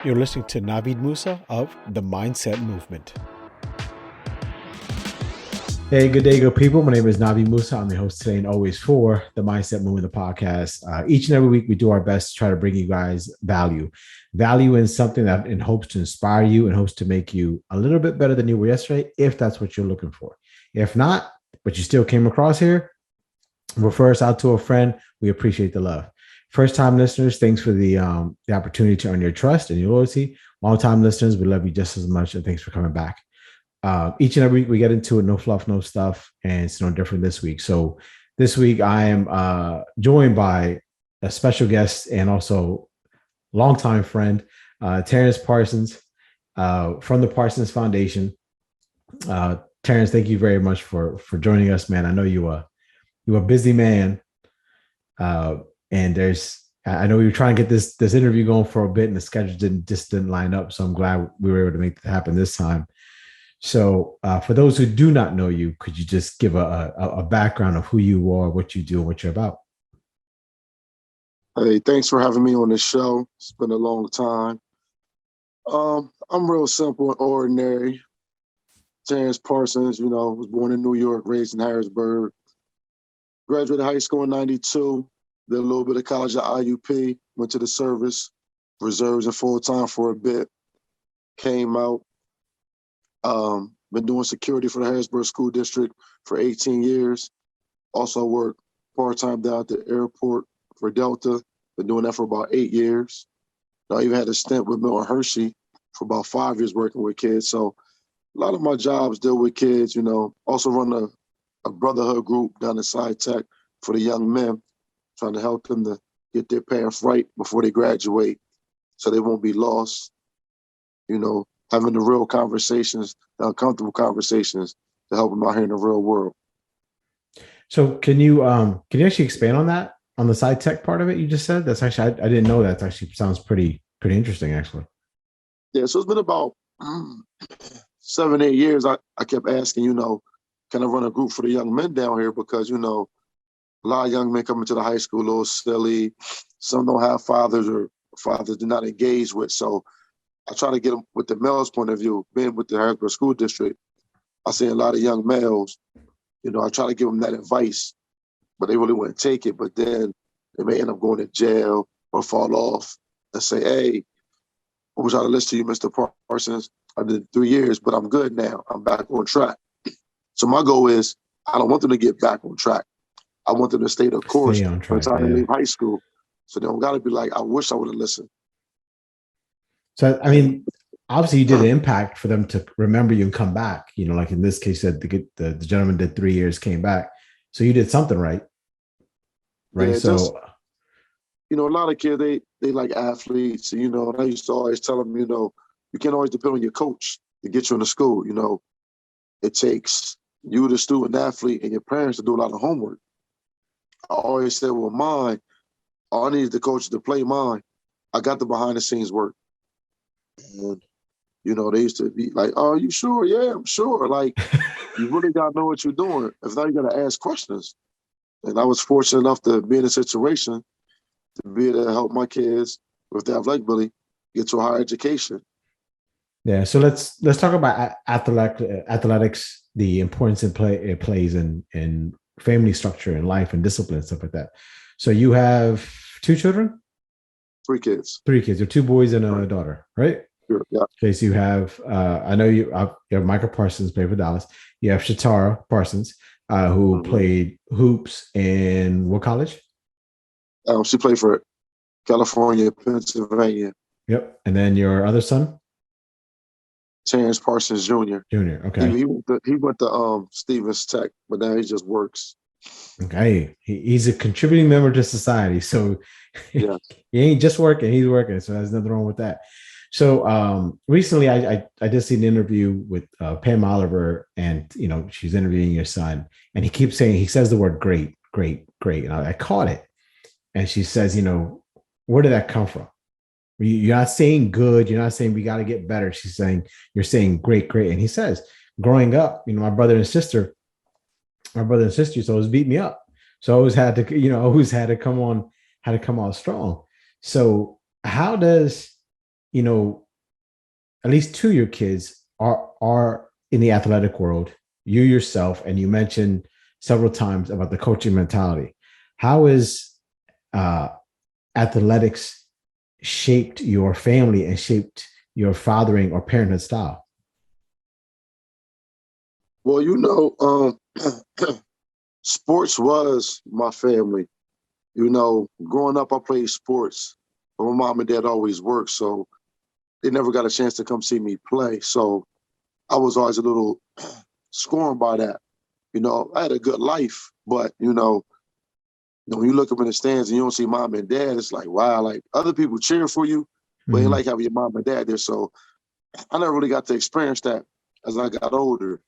You're listening to Navid Moosa of the Mindset Movement. Hey, good day, good people. My name is Navid Moosa. I'm your host today and always for the Mindset Movement, the podcast. Each and every week, we do our best to try to bring you guys value in something that in hopes to inspire you and hopes to make you a little bit better than you were yesterday, if that's what you're looking for. If not, but you still came across here, refer us out to a friend. We appreciate the love. First-time listeners, thanks for the opportunity to earn your trust and your loyalty. Long-time listeners, we love you just as much, and thanks for coming back. Each and every week we get into it, no fluff, no stuff, and it's no different this week. So this week I am joined by a special guest and also longtime friend, Terrence Parsons from the Parsons Foundation. Terrence, thank you very much for joining us, man. I know you're a busy man. And I know we were trying to get this interview going for a bit, and the schedule didn't line up. So I'm glad we were able to make it happen this time. So for those who do not know you, could you just give a background of who you are, what you do, and what you're about? Hey, thanks for having me on this show. It's been a long time. I'm real simple and ordinary. Terrence Parsons, was born in New York, raised in Harrisburg. Graduated high school in 92. Did a little bit of college at IUP, went to the service, reserves and full-time for a bit, came out. Been doing security for the Harrisburg School District for 18 years. Also worked part-time down at the airport for Delta. Been doing that for about 8 years. I even had a stint with Milton Hershey for about 5 years working with kids. So a lot of my jobs deal with kids, Also run a brotherhood group down in Sci Tech for the young men, trying to help them to get their path right before they graduate so they won't be lost, having the real conversations, the uncomfortable conversations to help them out here in the real world. So can you actually expand on that, on the Sci Tech part of it you just said? That's actually, I didn't know that. That actually sounds pretty interesting, actually. Yeah, so it's been about 7, 8 years. I kept asking, can I run a group for the young men down here? Because, a lot of young men coming to the high school a little silly. Some don't have fathers or fathers do not engage with. So I try to get them with the male's point of view. Being with the Harrisburg School District, I see a lot of young males, I try to give them that advice, but they really wouldn't take it. But then they may end up going to jail or fall off and say, hey, I wish I'd listen to you, Mr. Parsons. I did 3 years, but I'm good now. I'm back on track. So my goal is I don't want them to get back on track. I want them to stay the course by the time they leave high school. So they don't got to be like, I wish I would have listened. So, I mean, obviously you did an impact for them to remember you and come back. Like in this case, that the gentleman did 3 years, came back. So you did something right. Right. Yeah, so, a lot of kids, they like athletes. And I used to always tell them, you can't always depend on your coach to get you into school. It takes you, the student athlete, and your parents to do a lot of homework. I always said, well, mine, all I need is the coach to play mine. I got the behind the scenes work. And, they used to be like, oh, you sure? Yeah, I'm sure. Like, you really got to know what you're doing. If not, you got to ask questions. And I was fortunate enough to be in a situation to be able to help my kids with their athletic ability get to a higher education. Yeah. So let's talk about athletics, the importance it plays in family structure and life and discipline, stuff like that. So you have 2 children? 3 kids. 3 kids. You're 2 boys and a daughter, right? Sure, yeah. Okay, so you have, I know you have Michael Parsons, played for Dallas. You have Shatara Parsons, who played hoops in what college? She played for California, Pennsylvania. Yep. And then your other son? Terrence Parsons Jr. Junior. Okay. He went to Stevens Tech, but now he just works. Okay. He's a contributing member to society. So yeah. He ain't just working, he's working. So there's nothing wrong with that. So recently I did see an interview with Pam Oliver, and she's interviewing your son, and he says the word great. And I caught it. And she says, where did that come from? You're not saying good. You're not saying we got to get better. She's saying, you're saying great. And he says, growing up, my brother and sister used to always beat me up. So I always had to, come on strong. So how does you know, at least two of your kids are in the athletic world. You yourself, and you mentioned several times about the coaching mentality. How is uh, athletics shaped your family and shaped your fathering or parenthood style? Well, sports was my family. Growing up, I played sports, but my mom and dad always worked, so they never got a chance to come see me play. So I was always a little scorned by that. I had a good life, but when you look up in the stands and you don't see mom and dad, it's like, wow, like other people cheer for you, but they Mm-hmm. like having your mom and dad there. So I never really got to experience that as I got older.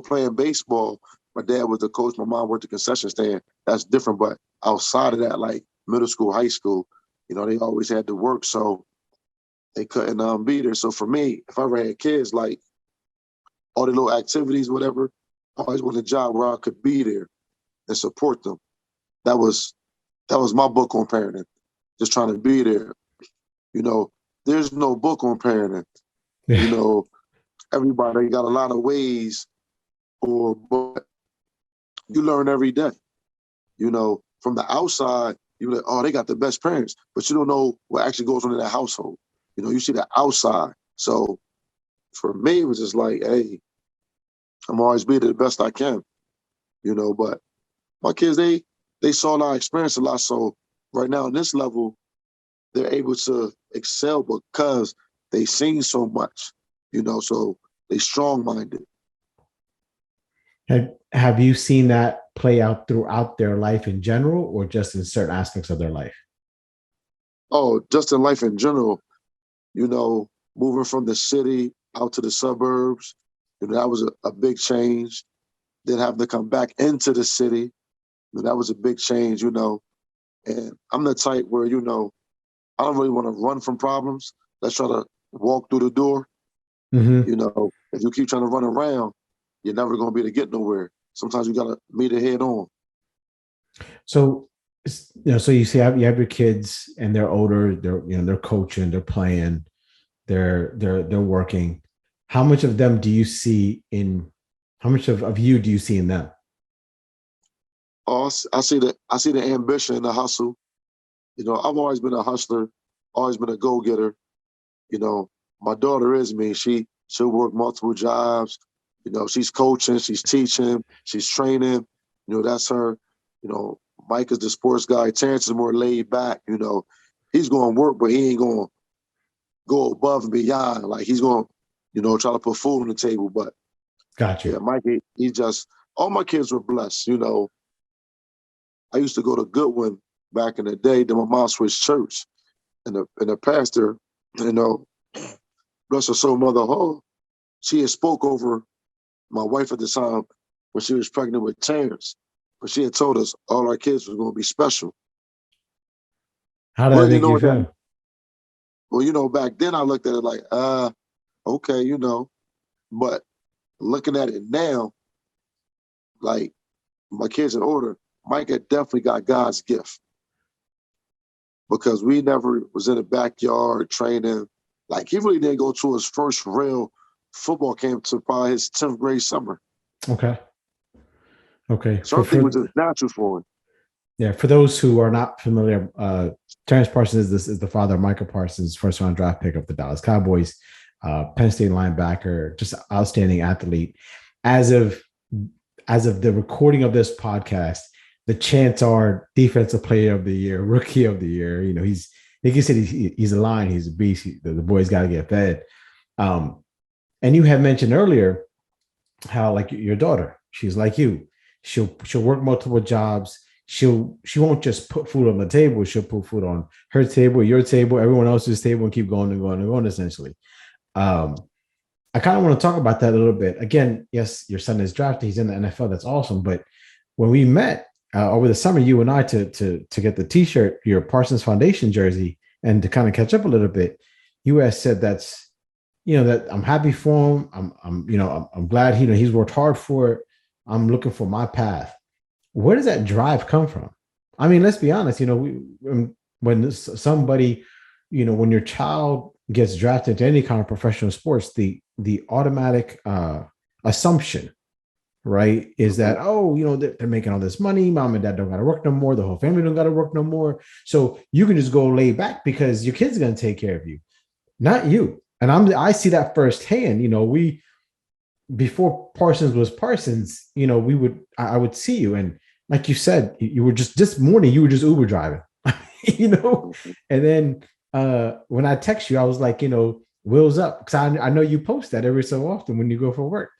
Playing baseball, my dad was the coach, my mom worked the concession stand. That's different. But outside of that, like middle school, high school, they always had to work. So they couldn't be there. So for me, if I ever had kids, like all the little activities, whatever, I always wanted a job where I could be there and support them. That was my book on parenting. Just trying to be there. You know, there's no book on parenting. You Yeah. know, everybody got a lot of ways, but you learn every day. From the outside, you're like, oh, they got the best parents, but you don't know what actually goes on in that household. You see the outside. So for me, it was just like, hey, I'm always be the best I can. But my kids, they saw a lot, experienced a lot. So right now, on this level, they're able to excel because they seen so much. So they strong minded. Have you seen that play out throughout their life in general, or just in certain aspects of their life? Oh, just in life in general, you know, moving from the city out to the suburbs, that was a big change. Then having to come back into the city, that was a big change. And I'm the type where, I don't really want to run from problems. Let's try to walk through the door. Mm-hmm. If you keep trying to run around, you're never going to be able to get nowhere. Sometimes you got to meet it head on. So, so you see, you have your kids, and they're older. They're coaching, they're playing, they're working. How much of them do you see in? How much of you do you see in them? Oh, I see the ambition and the hustle. I've always been a hustler, always been a go-getter. You know, my daughter is me. She'll work multiple jobs. She's coaching, she's teaching, she's training. That's her. Mike is the sports guy. Terrence is more laid back. He's going to work, but he ain't going to go above and beyond. Like he's going to, try to put food on the table. But Got you. yeah, Mike, he just all my kids were blessed. I used to go to Goodwin back in the day. Then my mom switched church, and the pastor, you know, bless her soul, Mother Hall, she had spoke over my wife at the time when she was pregnant with Terrence. But she had told us all our kids was going to be special. How did that Well, make you feel? back then I looked at it like, okay, but looking at it now, like my kids in order, Mike had definitely got God's gift because we never was in the backyard training. Like he really didn't go to his first real football camp to probably his 10th grade summer. Okay. Okay. So everything was just natural for him. Yeah, for those who are not familiar, Terrence Parsons is the father of Michael Parsons, first round draft pick of the Dallas Cowboys, Penn State linebacker, just outstanding athlete. As of the recording of this podcast, the chants are defensive player of the year, rookie of the year. He's like you said, he's a lion, he's a beast. The boy's got to get fed. And you had mentioned earlier how like your daughter, she's like you. She'll work multiple jobs. She won't just put food on the table. She'll put food on her table, your table, everyone else's table, and keep going and going and going. Essentially, I kind of want to talk about that a little bit. Again, yes, your son is drafted. He's in the NFL. That's awesome. But when we met over the summer, you and I to get the T-shirt, your Parsons Foundation jersey, and to kind of catch up a little bit, you had said that I'm happy for him. I'm glad he's worked hard for it. I'm looking for my path. Where does that drive come from? I mean, let's be honest. When somebody, when your child gets drafted into any kind of professional sports, the automatic assumption, right, is that, oh, they're making all this money, mom and dad don't got to work no more, the whole family don't got to work no more, so you can just go lay back because your kid's going to take care of you, not you. And I see that firsthand. We, before Parsons was Parsons, I would see you, and like you said, you were just this morning, you were just Uber driving, and then when I text you, I was like, wheels up, because I know you post that every so often when you go for work.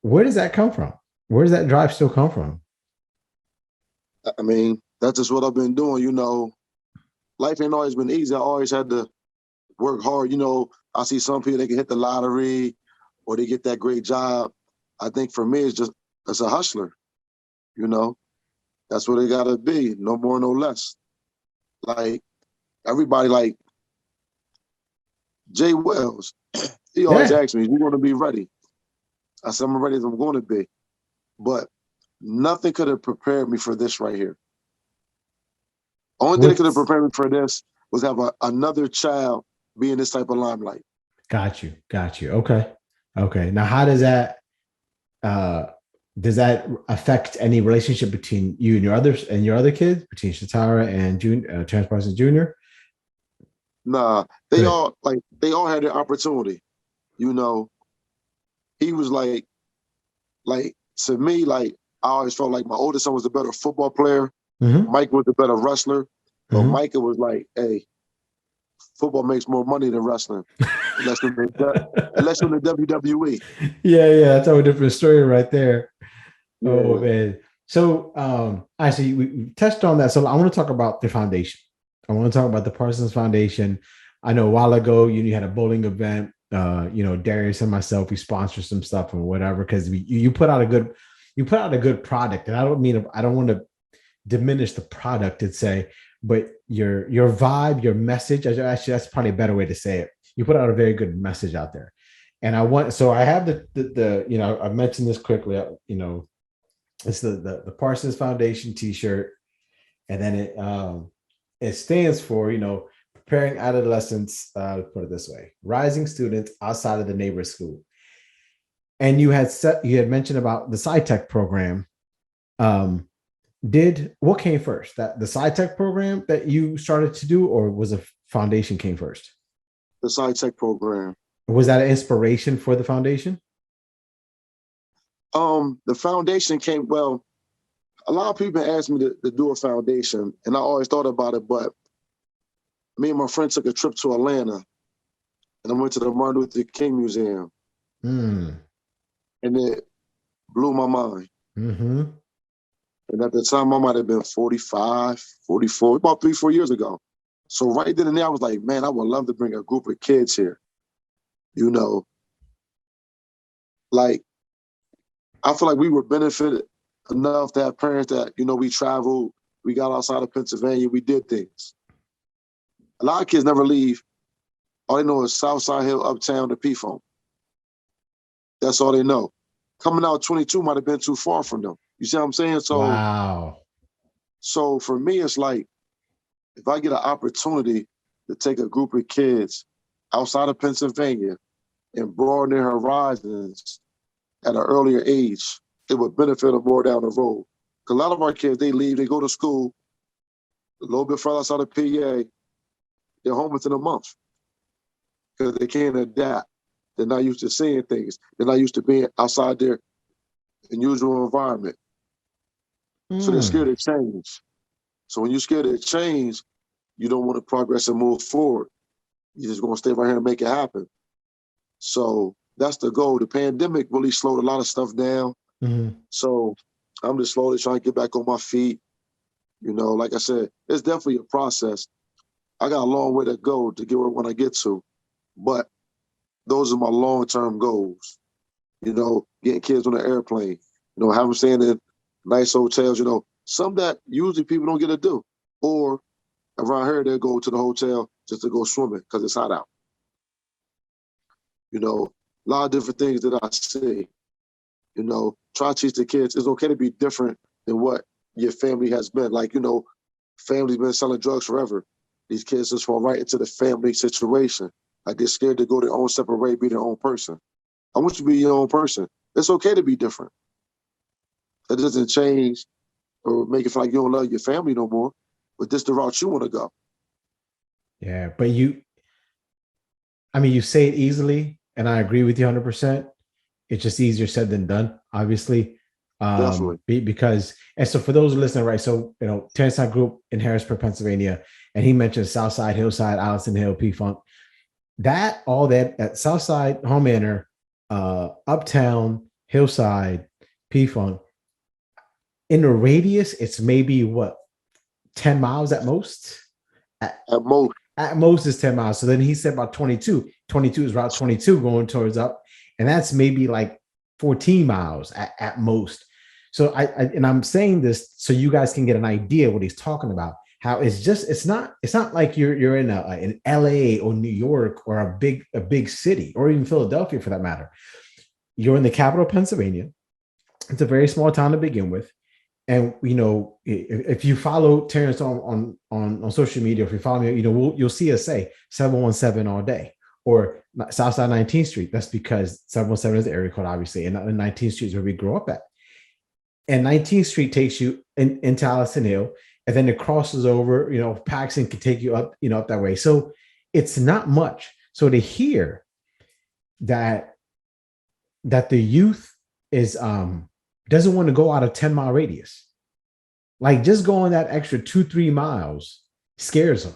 Where does that come from? Where does that drive still come from? I mean, that's just what I've been doing. Life ain't always been easy. I always had to work hard. I see some people, they can hit the lottery or they get that great job. I think for me, it's a hustler. That's what they got to be. No more, no less. Like everybody, like Jay Wells, he always Yeah. asks me, "You going to be ready?" I said, "I'm ready as I'm going to be." But nothing could have prepared me for this right here. Only thing that could have What's prepared me for this was have another child be in this type of limelight. Got you. Got you. Okay. Okay. Now, how does that affect any relationship between you and your other kids, between Shatara and Terrence Parsons Jr.? Nah, Good. they all had their opportunity. He was like to me, like I always felt like my oldest son was a better football player. Mm-hmm. Mike was a better wrestler, but Mm-hmm. Micah was like, "Hey, football makes more money than wrestling, unless in the WWE." Yeah, yeah, that's a different story right there. Oh Yeah. man. So actually we touched on that. So I want to talk about the foundation. I want to talk about the Parsons Foundation. I know a while ago you had a bowling event. Darius and myself, we sponsored some stuff and whatever, because you put out a good product. And I don't want to diminish the product and say, but your vibe, your message, actually that's probably a better way to say it. You put out a very good message out there. And I have the I mentioned this quickly, it's the Parsons Foundation T-shirt, and then it stands for preparing adolescents. Put it this way: rising students outside of the neighborhood school. And you had mentioned about the SciTech program. Um, did what came first? That the SciTech program that you started to do, or was a foundation came first? The SciTech program. Was that an inspiration for the foundation? The foundation came, well, a lot of people asked me to do a foundation, and I always thought about it, but me and my friend took a trip to Atlanta, and I went to the Martin Luther King Museum, Mm. and it blew my mind. Mm-hmm. And at the time, I might have been 45, 44, about 3, 4 years ago. So right then and there, I was like, man, I would love to bring a group of kids here. Like, I feel like we were benefited enough to have parents that, we traveled, we got outside of Pennsylvania, we did things. A lot of kids never leave. All they know is Southside Hill, Uptown, to P-Phone. That's all they know. Coming out 22 might have been too far from them. You see what I'm saying? Wow. So for me, it's like, if I get an opportunity to take a group of kids outside of Pennsylvania and broaden their horizons at an earlier age, it would benefit them more down the road. Because a lot of our kids, they leave, they go to school a little bit further outside of PA, they're home within a month because they can't adapt. They're not used to seeing things. They're not used to being outside their unusual environment. So they're scared Mm. of change. So when you're scared of change, you don't want to progress and move forward. You're just going to stay right here and make it happen. So that's the goal. The pandemic really slowed a lot of stuff down. Mm-hmm. So I'm just slowly trying to get back on my feet. Like I said, it's definitely a process. I got a long way to go to get where I want to get to. But those are my long-term goals. Getting kids on the airplane, have them staying in nice hotels, some that usually people don't get to do. Or around here, they'll go to the hotel just to go swimming because it's hot out. A lot of different things that I see. Try to teach the kids it's okay to be different than what your family has been. Like, family's been selling drugs forever. These kids just fall right into the family situation. Like they're scared to go their own separate way, be their own person. I want you to be your own person. It's okay to be different. That doesn't change or make it feel like you don't love your family no more. But this is the route you want to go. Yeah, but you say it easily, and I agree with you 100%. It's just easier said than done, obviously. Definitely. Because, and so for those listening, right? So, Terrence and I grew up in Harrisburg, Pennsylvania, and he mentioned Southside, Hillside, Allison Hill, P-Funk. All that at Southside, Home Manor, Uptown, Hillside, P-Funk, in the radius, it's maybe 10 miles at most? At most. At most is 10 miles. So then he said about 22. 22 is Route 22 going towards up. And that's maybe like 14 miles at most. So I'm saying this so you guys can get an idea what he's talking about. How it's not like you're in LA or New York or a big city or even Philadelphia for that matter. You're in the capital of Pennsylvania. It's a very small town to begin with. And if you follow Terrence on social media, if you follow me, you'll see us say 717 all day or Southside 19th Street. That's because 717 is the area code, obviously, and 19th Street is where we grew up at. And 19th Street takes you into Allison Hill, and then it crosses over. Paxson can take you up, up that way. So it's not much. So to hear that the youth is doesn't want to go out of 10-mile radius. Like just going that extra 2-3 miles scares them,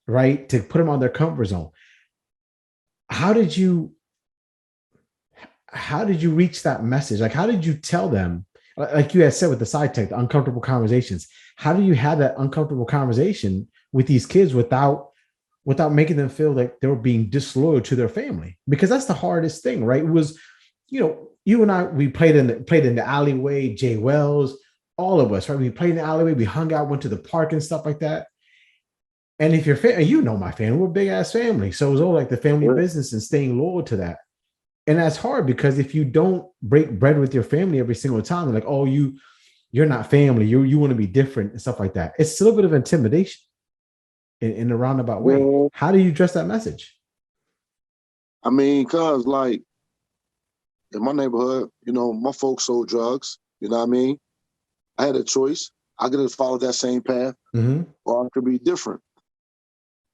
right? To put them on their comfort zone. How did you reach that message? Like, how did you tell them, like you had said with the side tech, the uncomfortable conversations, how do you have that uncomfortable conversation with these kids without making them feel like they were being disloyal to their family? Because that's the hardest thing, right? It was, you and I, we played in the alleyway, Jay Wells, all of us, right? We played in the alleyway, we hung out, went to the park and stuff like that. And if you're my family, we're a big ass family. So it was all like the family business and staying loyal to that. And that's hard because if you don't break bread with your family every single time, they're like, oh, you're not family. You want to be different and stuff like that. It's still a bit of intimidation in a roundabout way. Yeah. How do you address that message? I mean, cause like in my neighborhood, my folks sold drugs. You know what I mean? I had a choice. I could have followed that same path, or I could be different.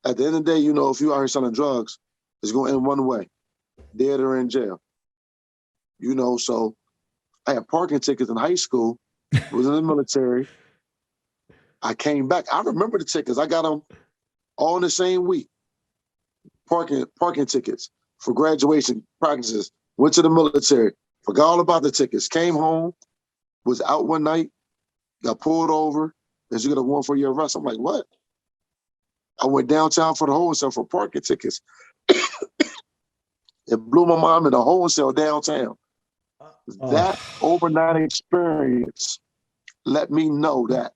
At the end of the day, if you out here selling drugs, it's going to end one way. Dead or in jail. So I had parking tickets in high school, was in the military. I came back. I remember the tickets. I got them all in the same week. Parking tickets for graduation practices. Went to the military. Forgot all about the tickets. Came home. Was out one night. Got pulled over. Because you got a warrant for your arrest. I'm like, what? I went downtown for the wholesale for parking tickets. It blew my mind in the wholesale downtown. That overnight experience let me know that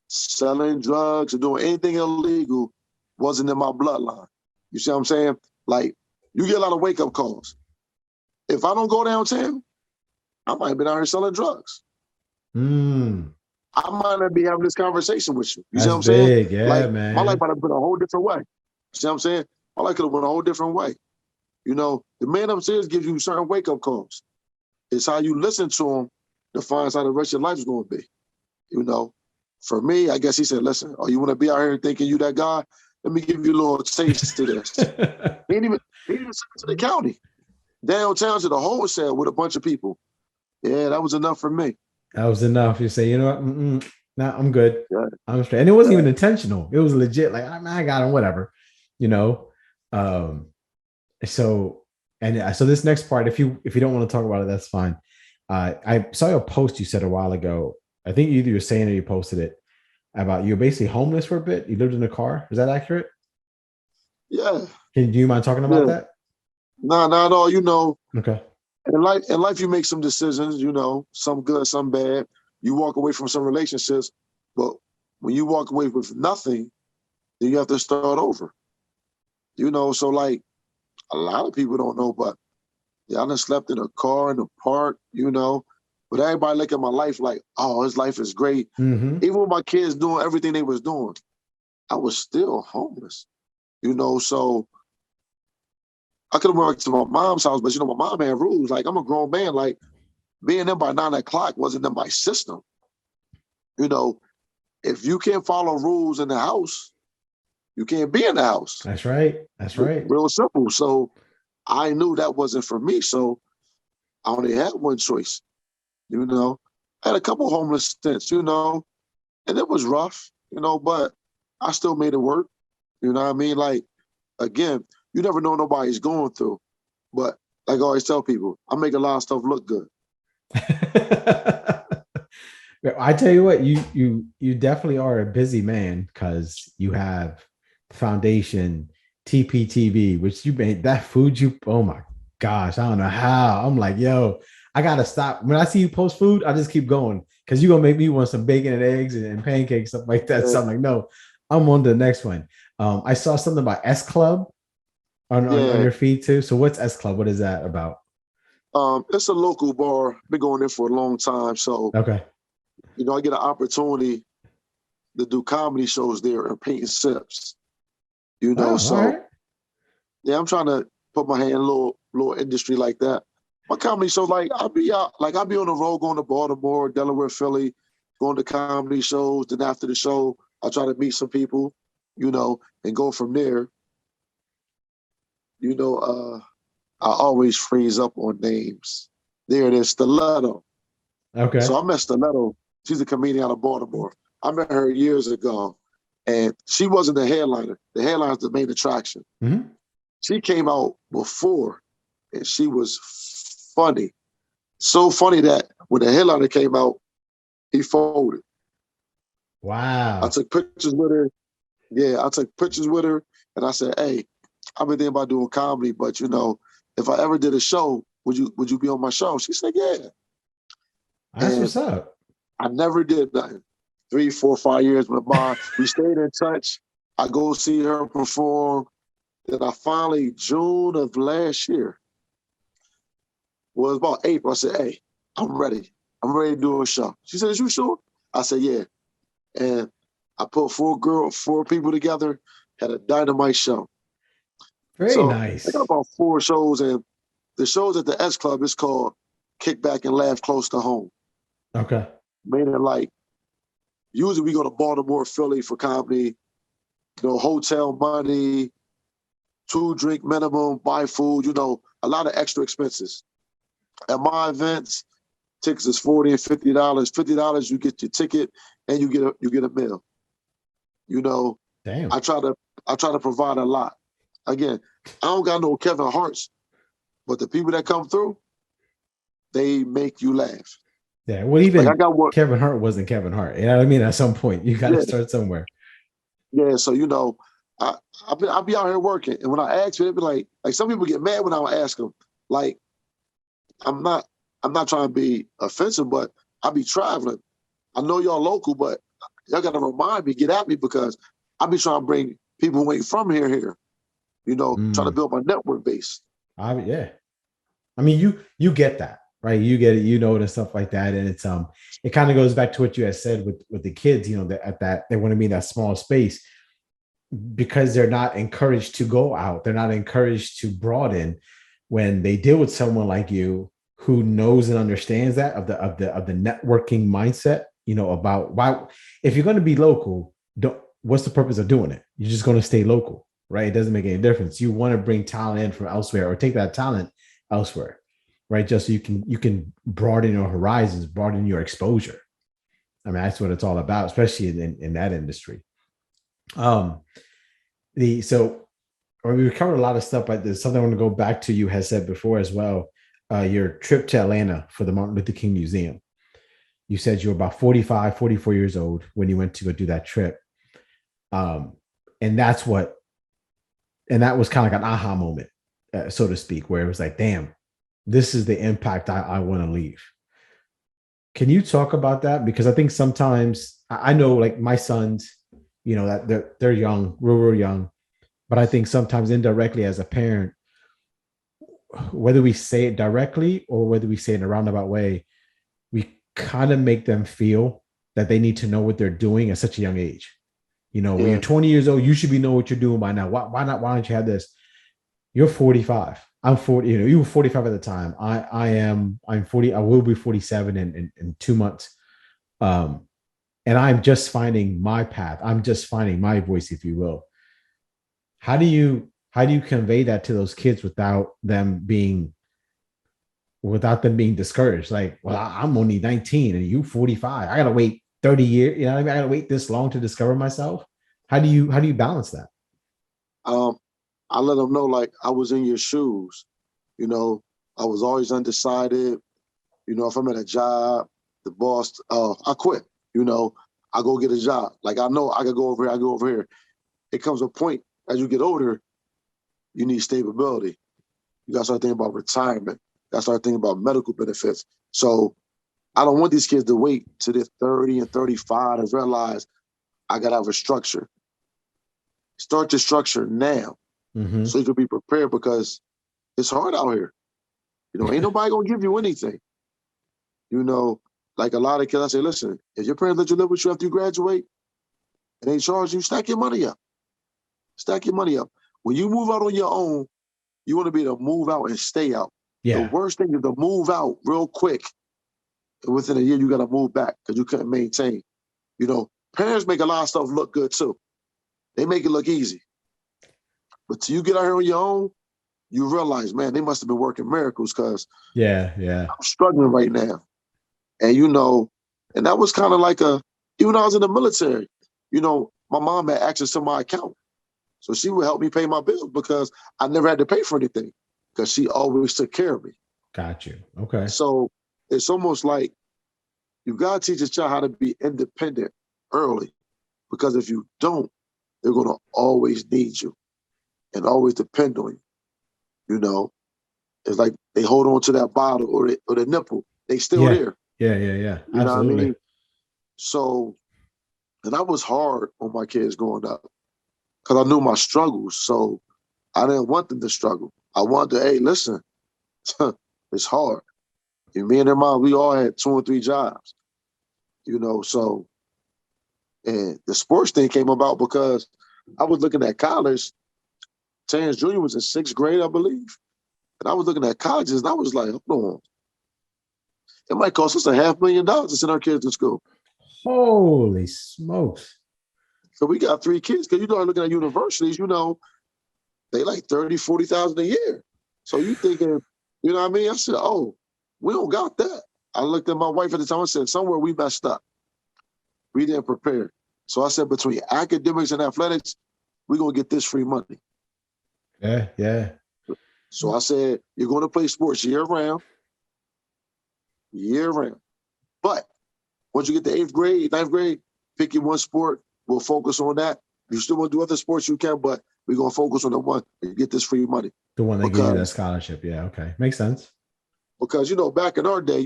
selling drugs or doing anything illegal wasn't in my bloodline. You see what I'm saying? Like, you get a lot of wake-up calls. If I don't go downtown, I might be out here selling drugs. I might not be having this conversation with you. You see what I'm saying? Yeah, like, man. My life might have been a whole different way. You see what I'm saying? My life could have been a whole different way. The man upstairs gives you certain wake-up calls. It's how you listen to him defines how the rest of your life is going to be. For me, I guess he said, listen, you want to be out here thinking you that guy? Let me give you a little taste to this. He didn't even send it to the county. Downtown to the wholesale with a bunch of people. Yeah, that was enough for me. That was enough. You say, what? Nah, I'm good. Yeah. I'm straight. And it wasn't even intentional. It was legit. Like, I got him, whatever. So this next part, if you don't want to talk about it, that's fine. I saw your post you said a while ago. I think either you're saying or you posted it about you're basically homeless for a bit. You lived in a car. Is that accurate? Yeah. Do you mind talking about that? No, not at all. Okay. In life, you make some decisions, some good, some bad. You walk away from some relationships, but when you walk away with nothing, then you have to start over. So like a lot of people don't know, but I done slept in a car in the park, But everybody look at my life like, oh, his life is great. Even with my kids doing everything they was doing, I was still homeless, so I could have went to my mom's house, but my mom had rules. Like, I'm a grown man. Like, being there by 9 o'clock wasn't in my system. If you can't follow rules in the house, you can't be in the house. That's right. That's right. Real simple. So I knew that wasn't for me. So I only had one choice. I had a couple homeless stints, and it was rough, but I still made it work. You know what I mean? Like, again, you never know what nobody's going through. But like I always tell people, I make a lot of stuff look good. I tell you what, you definitely are a busy man because you have foundation, TPTV, which you made that food. Oh my gosh, I don't know how. I'm like, yo, I gotta stop. When I see you post food, I just keep going because you're gonna make me want some bacon and eggs and pancakes, stuff like that. So I'm like, no, I'm on to the next one. I saw something about S Club on your feed too. So what's S Club? What is that about? It's a local bar. Been going there for a long time. So okay. I get an opportunity to do comedy shows there and paint sips. So right. Yeah, I'm trying to put my hand in a little industry like that. My comedy shows, like, I'll be on the road going to Baltimore, Delaware, Philly, going to comedy shows. Then after the show, I try to meet some people, and go from there. I always freeze up on names. There it is, Stiletto. Okay. So I met Stiletto. She's a comedian out of Baltimore. I met her years ago, and she wasn't the headliner. The headliner is the main attraction. Mm-hmm. She came out before, and she was funny. So funny that when the headliner came out, he folded. Wow. I took pictures with her. Yeah, I took pictures with her, and I said, hey, I've been thinking about doing comedy, but, if I ever did a show, would you be on my show? She said, yeah. That's what's up. I never did nothing. 3, 4, 5 years went by. We stayed in touch. I go see her perform. Then I finally, June of last year, was about April, I said, hey, I'm ready. I'm ready to do a show. She said, is you sure? I said, yeah. And I put 4 people together, had a dynamite show. Very nice. I got about 4 shows, and the shows at the S Club is called Kick Back and Laugh Close to Home. Okay. Meaning, like, usually we go to Baltimore, Philly for comedy, hotel money, 2-drink minimum, buy food, a lot of extra expenses. At my events, tickets is $40 and $50. $50, you get your ticket and you get a meal. Damn. I try to provide a lot. Again, I don't got no Kevin Hart's, but the people that come through, they make you laugh. Yeah, well, even Kevin Hart wasn't Kevin Hart. You know what I mean? At some point, you got to start somewhere. Yeah, so I'll be out here working, and when I ask you, they be like some people get mad when I ask them. Like, I'm not trying to be offensive, but I be traveling. I know y'all local, but y'all got to remind me, get at me, because I be trying to bring people who ain't from here, trying to build my network base. Yeah. I mean, you get that, right? You get it, and stuff like that. And it's it kind of goes back to what you had said with the kids, that they want to be in that small space because they're not encouraged to go out. They're not encouraged to broaden. When they deal with someone like you who knows and understands that of the networking mindset, about why, if you're going to be local, what's the purpose of doing it? You're just going to stay local, right? It doesn't make any difference. You want to bring talent in from elsewhere or take that talent elsewhere, right? Just so you can broaden your horizons, broaden your exposure. I mean, that's what it's all about, especially in that industry. We covered a lot of stuff, but there's something I want to go back to. You had said before as well, your trip to Atlanta for the Martin Luther King Museum. You said you were about 45, 44 years old when you went to go do that trip. And that was kind of like an aha moment, so to speak, where it was like, damn, this is the impact I want to leave. Can you talk about that? Because I think sometimes I know, like, my sons, that they're young, real young, but I think sometimes indirectly as a parent, whether we say it directly or whether we say it in a roundabout way, we kind of make them feel that they need to know what they're doing at such a young age. When you're 20 years old, you should be know what you're doing by now. Why not? Why don't you have this? You're 45. I'm 40. You were 45 at the time. I'm 40. I will be 47 in 2 months. And I'm just finding my path. I'm just finding my voice, if you will. How do you convey that to those kids without them being discouraged? Like, well, I'm only 19 and you 45. I gotta wait 30 years. You know what I mean? I gotta wait this long to discover myself. How do you balance that? I let them know, like, I was in your shoes. I was always undecided. If I'm at a job, the boss, I quit. I go get a job. Like, I know I could go over here, I go over here. It comes a point as you get older, you need stability. You got to start thinking about retirement. You got to start thinking about medical benefits. So I don't want these kids to wait till they're 30 and 35 and realize I got to have a structure. Start your structure now so you can be prepared, because it's hard out here. Ain't nobody going to give you anything. Like a lot of kids, I say, listen, if your parents let you live with you after you graduate and they charge you, stack your money up. Stack your money up. When you move out on your own, you want to be able to move out and stay out. Yeah. The worst thing is to move out real quick. And within a year, you got to move back because you couldn't maintain. Parents make a lot of stuff look good too. They make it look easy. But till you get out here on your own, you realize, man, they must have been working miracles, because Yeah. I'm struggling right now. And, and that was kind of like even though I was in the military, my mom had access to my account. So she would help me pay my bills because I never had to pay for anything, because she always took care of me. Got you. Okay. So it's almost like you got to teach a child how to be independent early, because if you don't, they're going to always need you and always depend on you. It's like they hold on to that bottle or the nipple. They still there. Yeah. You know what I Absolutely. mean? So, and that was hard on my kids growing up, because I knew my struggles. So I didn't want them to struggle. I wanted to, hey, listen, it's hard. And me and their mom, we all had 2 or 3 jobs, so, and the sports thing came about because I was looking at college. Terrence Jr. was in 6th grade, I believe. And I was looking at colleges, and I was like, hold on. It might cost us $500,000 to send our kids to school. Holy smokes. So we got 3 kids, because I'm looking at universities, they like 30, 40,000 a year. So you thinking, you know what I mean? I said, oh, we don't got that. I looked at my wife at the time and said, somewhere we messed up. We didn't prepare. So I said, between academics and athletics, we're going to get this free money. Yeah. So I said, you're going to play sports year round. But once you get to 8th grade, 9th grade, pick your one sport. We'll focus on that. You still want to do other sports, you can, but we're going to focus on the one and get this free money. The one that gives you that scholarship. Yeah, okay. Makes sense. Because, back in our day,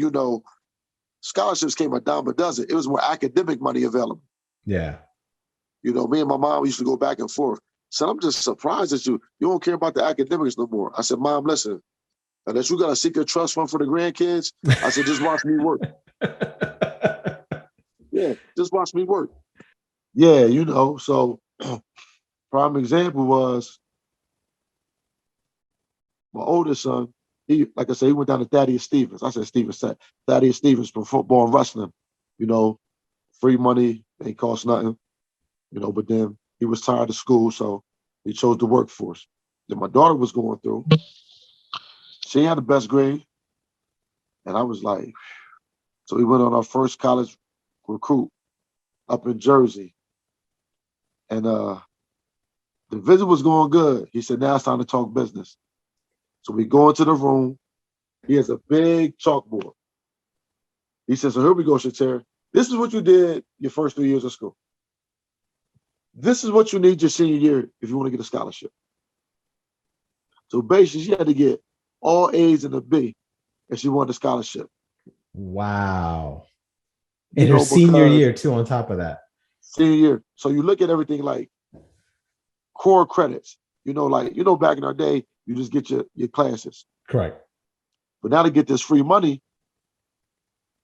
scholarships came a dime a dozen. It was more academic money available. Yeah. Me and my mom used to go back and forth. So I'm just surprised that you don't care about the academics no more. I said, Mom, listen, unless you got a secret trust fund for the grandkids, I said, just watch me work. Yeah, just watch me work. Yeah, so prime example was my oldest son. He, like I said, he went down to Thaddeus Stevens. I said Thaddeus Stevens for football and wrestling. Free money, ain't cost nothing. But then he was tired of school, so he chose the workforce. Then my daughter was going through. She had the best grade. And I was like, so we went on our first college recruit up in Jersey. And the visit was going good. He said, now it's time to talk business. So we go into the room. He has a big chalkboard. He says, so here we go, Shater. This is what you did your first 3 years of school. This is what you need your senior year if you want to get a scholarship. So basically, she had to get all A's and a B if she wanted a scholarship. Wow. In her senior year, too, on top of that. Senior year. So you look at everything like core credits. Back in our day, you just get your classes. Correct. But now to get this free money,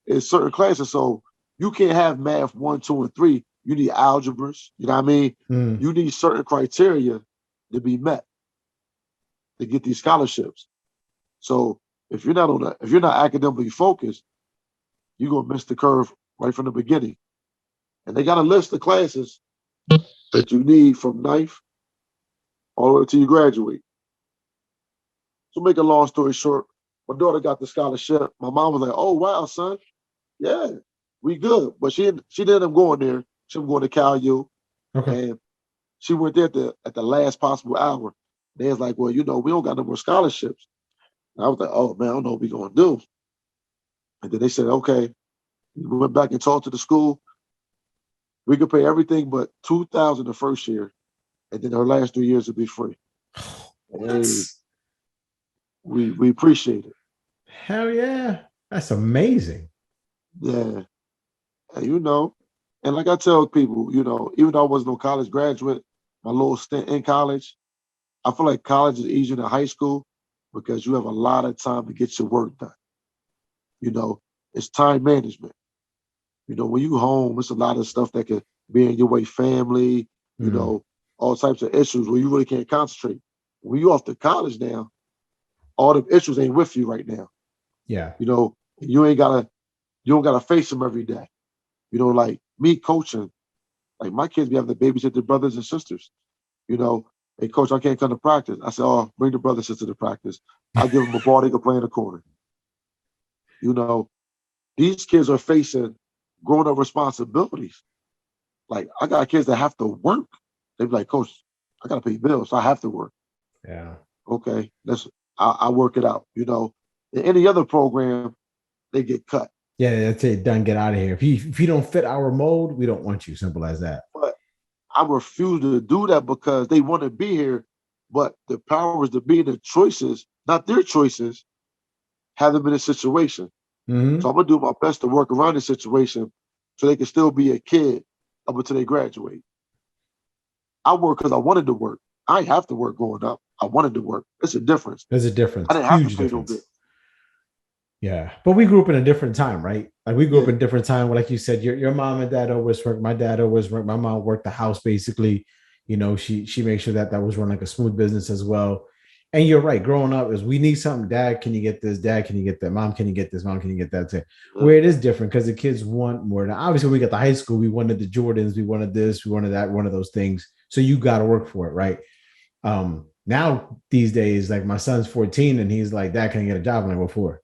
it's certain classes. So you can't have math 1, 2, and 3 You need algebras. You know what I mean? Mm. You need certain criteria to be met to get these scholarships. So if you're not academically focused, you're gonna miss the curve right from the beginning. And they got a list of classes that you need from ninth all the way until you graduate. So make a long story short, my daughter got the scholarship. My mom was like, "Oh wow, son, yeah, we good." But she didn't end up going there. She was going to Cal U, Okay. and she went there at the last possible hour. They was like, "Well, we don't got no more scholarships." And I was like, "Oh man, I don't know what we gonna do." And then they said, "Okay." We went back and talked to the school. We could pay everything but $2,000 the first year, and then her last 3 years would be free. What? Hey, we appreciate it. Hell yeah. That's amazing. Yeah. And and like I tell people, even though I wasn't no college graduate, my little stint in college, I feel like college is easier than high school because you have a lot of time to get your work done. You know, it's time management. When you home, it's a lot of stuff that could be in your way, family, Mm. all types of issues where you really can't concentrate. When you off to college now, all the issues ain't with you right now. Yeah. You don't gotta face them every day. Like me coaching, like my kids be having to babysit their brothers and sisters. You know, hey coach, I can't come to practice. I said, oh, bring the brother and sister to practice. I'll give them a ball they can play in the corner. You know, these kids are facing grown up responsibilities. Like I got kids that have to work. They be like, coach, I gotta pay bills, so I have to work. Yeah. Okay, I work it out. In any other program, they get cut. Yeah, that's it. Done. Get out of here. If you don't fit our mold, we don't want you. Simple as that. But I refuse to do that because they want to be here, but the powers to be, the choices, not their choices, have them in a situation. Mm-hmm. So I'm gonna do my best to work around the situation so they can still be a kid up until they graduate. I work because I wanted to work. I ain't have to work growing up. I wanted to work. It's a difference. There's a I difference. didn't have to Huge pay no bill. difference. Yeah. But we grew up in a different time, right? Like we grew up Yeah, in a different time. Like you said, your mom and dad always worked. My dad always worked. My mom worked the house basically. She made sure that was run like a smooth business as well. And you're right. Growing up is we need something. Dad, can you get this? Dad, can you get that? Mom, can you get this? Mom, can you get that? yeah, Where it is different because the kids want more. Now, obviously, when we got to high school, we wanted the Jordans, we wanted this, we wanted that, one of those things. So you got to work for it, right? Now these days, like my son's 14 and he's like, Dad, can I get a job? And I go for it.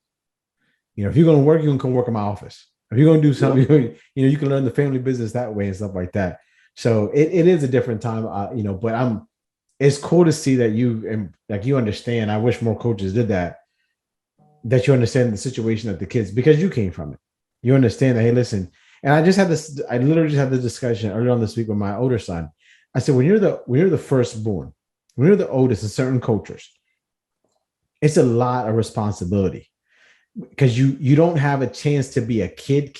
If you're going to work, you can come work in my office. If you're going to do yeah. something, you can learn the family business that way and stuff like that. So it is a different time, but it's cool to see that you like you understand. I wish more coaches did that you understand the situation of the kids because you came from it. You understand that, hey, listen, and I literally just had this discussion earlier on this week with my older son. I said, when you're the firstborn, when you're the oldest in certain cultures, it's a lot of responsibility because you don't have a chance to be a kid.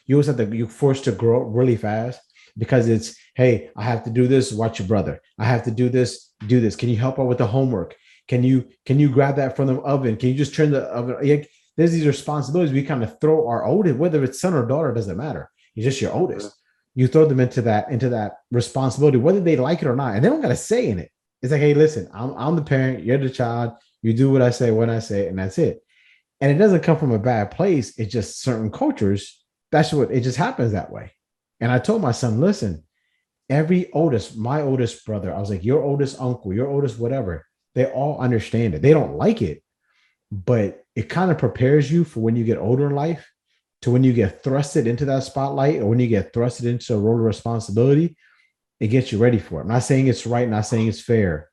You always you're forced to grow up really fast because it's, hey, I have to do this, watch your brother. I have to do this, do this. Can you help out with the homework? Can you grab that from the oven? Can you just turn the oven? Like, there's these responsibilities we kind of throw our oldest, whether it's son or daughter, doesn't matter. He's just your Yeah. oldest. You throw them into that responsibility, whether they like it or not, and they don't got to say in it. It's like, hey, listen, I'm the parent, you're the child. You do what I say when I say it, and that's it. And it doesn't come from a bad place. It's just certain cultures. That's what it just happens that way. And I told my son, listen, my oldest brother, I was like, your oldest uncle, your oldest whatever, they all understand it. They don't like it, but it kind of prepares you for when you get older in life to when you get thrusted into that spotlight or when you get thrusted into a role of responsibility, it gets you ready for it. I'm not saying it's right, not saying it's fair,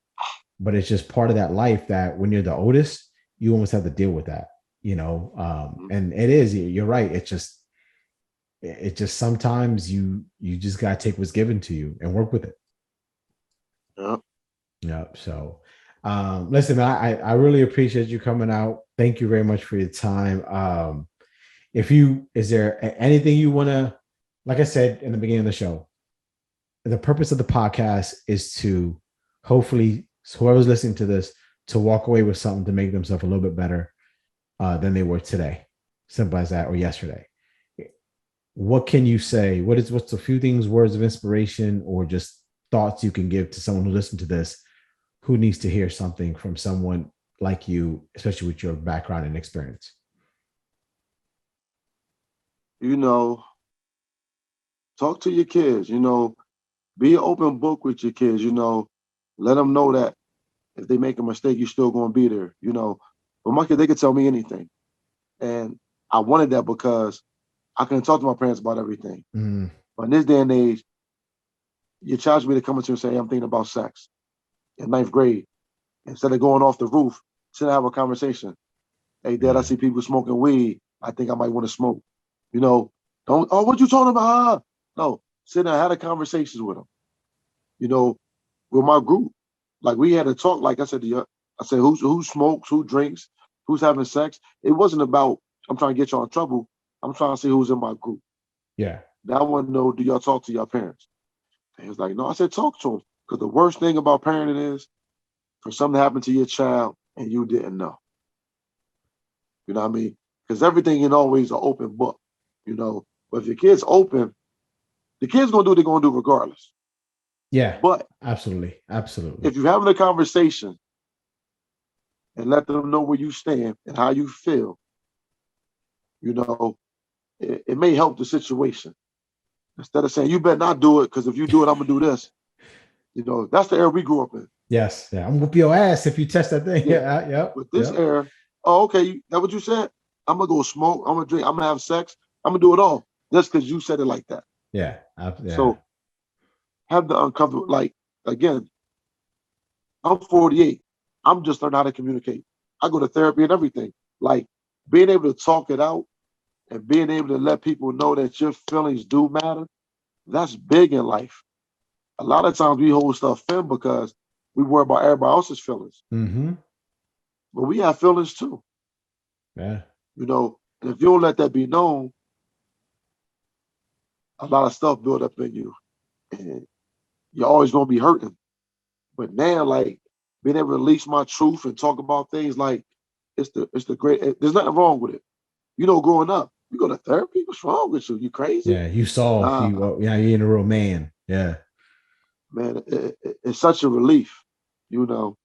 but it's just part of that life that when you're the oldest, you almost have to deal with that, and it is, you're right. It just sometimes you just got to take what's given to you and work with it. Yeah. Yeah. So, listen, man, I really appreciate you coming out. Thank you very much for your time. Is there anything you want to, like I said in the beginning of the show, the purpose of the podcast is to hopefully whoever's listening to this to walk away with something to make themselves a little bit better than they were today. Simple as that, or yesterday. what can you say? What's a few things, words of inspiration, or just thoughts you can give to someone who listens to this, who needs to hear something from someone like you, especially with your background and experience? You know, talk to your kids. You know, be an open book with your kids. You know, let them know that if they make a mistake, you're still going to be there. You know, but my kids, they could tell me anything, and I wanted that because I couldn't talk to my parents about everything. Mm, But in this day and age, your child should be to come to you and say, hey, I'm thinking about sex in ninth grade. Instead of going off the roof, sit and have a conversation. Hey, Dad, I yeah. see people smoking weed. I think I might want to smoke. You know, don't, oh, what you talking about? Huh? No, sit down, had a conversations with them. You know, with my group. Like we had to talk, like I said to you, I said, who smokes, who drinks, who's having sex. It wasn't about, I'm trying to get y'all in trouble. I'm trying to see who's in my group. Yeah. Now I want to know, do y'all talk to your parents? And he was like, no, I said, talk to them. Because the worst thing about parenting is for something to happen to your child and you didn't know. You know what I mean? Because everything ain't always an open book, you know. But if your kid's open, the kid's gonna do what they're gonna do regardless. Yeah. But Absolutely. Absolutely. if you're having a conversation and let them know where you stand and how you feel, you know, it may help the situation. Instead of saying, you better not do it, because if you do it, I'm gonna do this. You know, that's the era we grew up in. Yes. Yeah. I'm gonna whoop your ass if you test that thing. Yeah. Yeah. Yep. With this Yep. era, oh, okay, that what you said? I'm gonna go smoke, I'm gonna drink, I'm gonna have sex, I'm gonna do it all. Just because you said it like that. Yeah. Yeah. So have the uncomfortable, like, again, I'm 48. I'm just learning how to communicate. I go to therapy and everything. Like being able to talk it out and being able to let people know that your feelings do matter, that's big in life. A lot of times we hold stuff in because we worry about everybody else's feelings. Mm-hmm. But we have feelings too, Yeah. you know. And if you don't let that be known, a lot of stuff build up in you. And you're always gonna be hurting. But now, like being able to release my truth and talk about things like it's the great there's nothing wrong with it. You know, growing up, you go to therapy. What's wrong with you? You crazy? Yeah. You soft. Nah, You. Yeah. You ain't a real man. Yeah. man, it's such a relief, you know.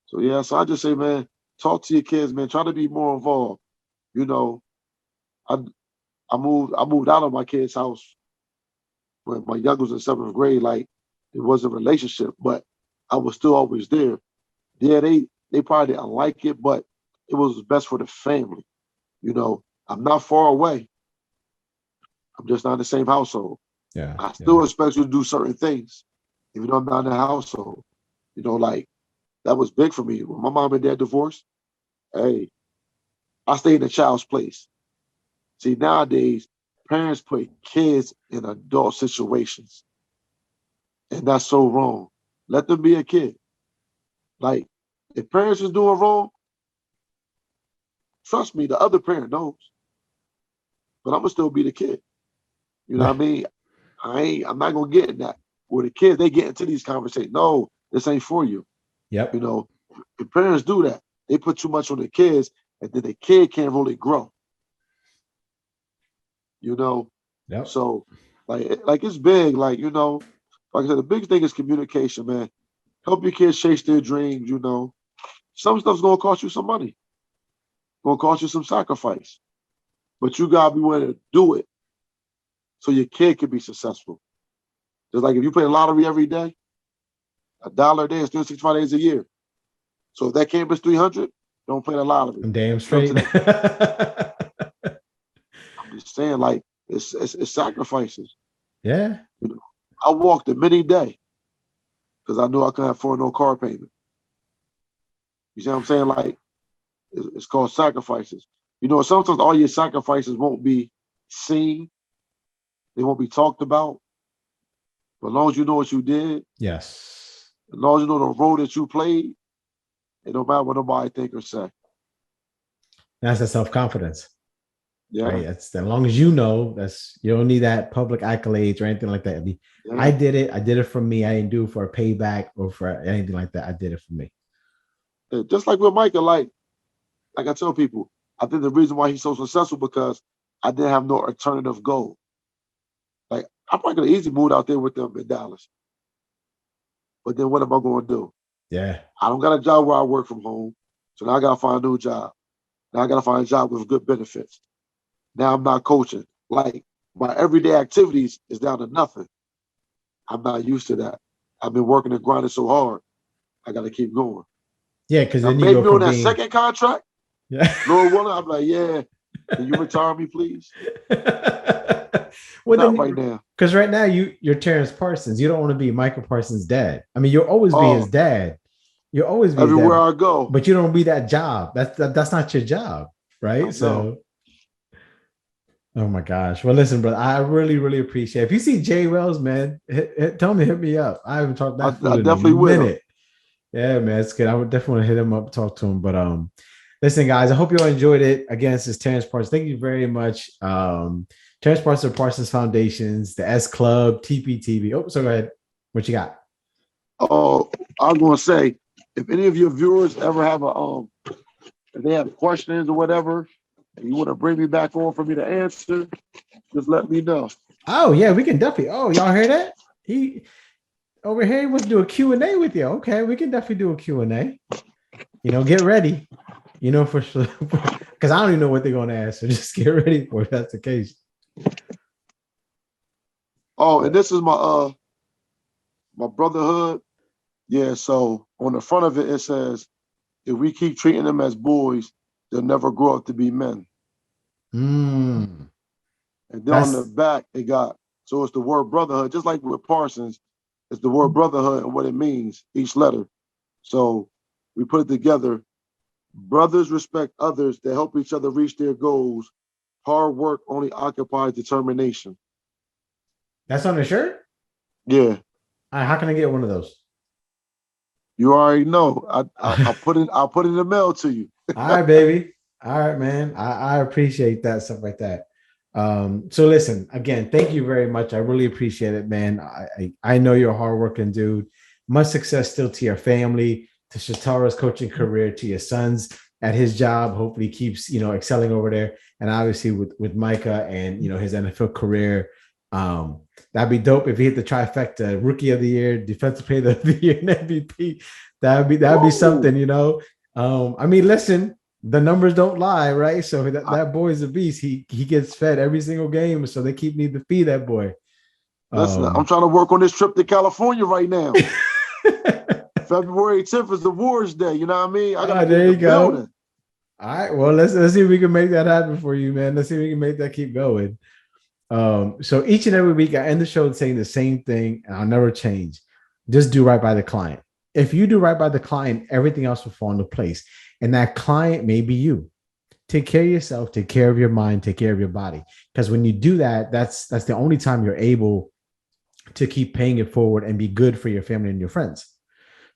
So yeah, so I just say, man, talk to your kids, man. Try to be more involved. You know, I I moved out of my kid's house when my youngest was in seventh grade. Like it was a relationship, but I was still always there. Yeah, they probably didn't like it, but it was best for the family. You know, I'm not far away. I'm just not in the same household. Yeah. I Yeah. still expect you to do certain things, even though I'm not in the household. You know, like that was big for me. When my mom and dad divorced, hey, I stayed in the child's place. See, nowadays, parents put kids in adult situations, and that's so wrong. Let them be a kid. Like, if parents is doing wrong, trust me, the other parent knows, but I'm gonna still be the kid. You know what I mean? I'm not gonna get in that. Where the kids, they get into these conversations. No, this ain't for you. You Yep. know, if parents do that, they put too much on the kids, and then the kid can't really grow. You know, Yep. so like it's big. Like like I said, the biggest thing is communication, man. Help your kids chase their dreams. You know, some stuff's gonna cost you some money, gonna cost you some sacrifice, but you gotta be willing to do it so your kid can be successful. Just like if you play the lottery every day, $1 a day is 365 days a year. So if that campus 300, don't play the lottery. I'm damn You know what straight. I'm saying? I'm just saying, like it's sacrifices. Yeah. You know, I walked a many day because I knew I couldn't afford no car payment. You see what I'm saying? Like it's called sacrifices. You know, sometimes all your sacrifices won't be seen, they won't be talked about. But as long as you know what you did, Yes. as long as you know the role that you played, it don't matter what nobody think or say. That's the self confidence, Yeah, right? That's as long as you know. That's you don't need that public accolades or anything like that. I yeah. did it. I did it for me. I didn't do it for a payback or for anything like that. I did it for me. Just like with Micah, like I tell people, I think the reason why he's so successful because I didn't have no alternative goal. Like, I probably could have easily moved out there with them in Dallas. But then what am I going to do? Yeah. I don't got a job where I work from home. So now I got to find a new job. Now I got to find a job with good benefits. Now I'm not coaching. Like, my everyday activities is down to nothing. I'm not used to that. I've been working and grinding so hard. I got to keep going. Yeah, because Now, then you maybe go from on that being second contract, yeah. Lord willing, I'm like, yeah, can you retire me, please? Well, Not then, right now. because right now you're Terrence Parsons. You don't want to be Michael Parsons' dad. I mean, you'll always be his Oh, dad. You'll always be his everywhere dad, I go. but you don't be that job. That's not your job, right? No. So, oh my gosh. Well, listen, brother, I really, really appreciate it. If you see Jay Wells, man, tell me, hit me up. I haven't talked I that fool in a definitely will. minute. Yeah, man, it's good. I would definitely want to hit him up, talk to him. But listen, guys, I hope you all enjoyed it. Again, this is Terrence Parsons. Thank you very much. Terrence Parsons, Parsons Foundations, the S Club, TPTV. Oh, so go ahead. What you got? Oh, I was gonna say, if any of your viewers ever have if they have questions or whatever, and you want to bring me back on for me to answer, just let me know. Oh, yeah, we can definitely. Oh, y'all hear that? He over here he wants to do a Q&A with you. Okay, we can definitely do a Q&A. Get ready. For sure. Because I don't even know what they're going to ask. So just get ready for it. If that's the case. Oh, and this is my brotherhood. Yeah, so on the front of it, it says, if we keep treating them as boys, they'll never grow up to be men. Mm, And then on the back, so it's the word brotherhood, just like with Parsons, it's the word brotherhood and what it means, each letter. So we put it together. Brothers respect others to help each other reach their goals. Hard work only occupies determination. That's on the shirt? Yeah. All right, how can I get one of those? You already know. I'll put it in the mail to you. All right, baby. All right, man. I appreciate that, stuff like that. So listen, again, thank you very much. I really appreciate it, man. I know you're a hardworking dude. Much success still to your family, to Shatara's coaching career, to your sons at his job. Hopefully he keeps, excelling over there. And obviously with Micah and, his NFL career. That'd be dope if he hit the trifecta: Rookie of the Year, Defensive Player of the Year, and MVP. That'd be something, I mean, listen, the numbers don't lie, right? So that boy's a beast. He gets fed every single game, so they keep needing to feed that boy. Listen, I'm trying to work on this trip to California right now. February 10th is Awards Day. You know what I mean? I gotta there you go. Building. All right. Well, let's see if we can make that happen for you, man. Let's see if we can make that keep going. So each and every week I end the show saying the same thing, and I'll never change. Just do right by the client. If you do right by the client, everything else will fall into place. And that client may be you. Take care of yourself, take care of your mind, take care of your body. Because when you do that, that's the only time you're able to keep paying it forward and be good for your family and your friends.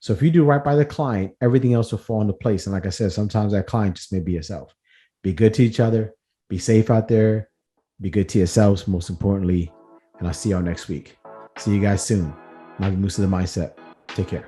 So if you do right by the client, everything else will fall into place. And like I said, sometimes that client just may be yourself. Be good to each other. Be safe out there. Be good to yourselves, most importantly. And I'll see y'all next week. See you guys soon. Navid Moosa, the Mindset. Take care.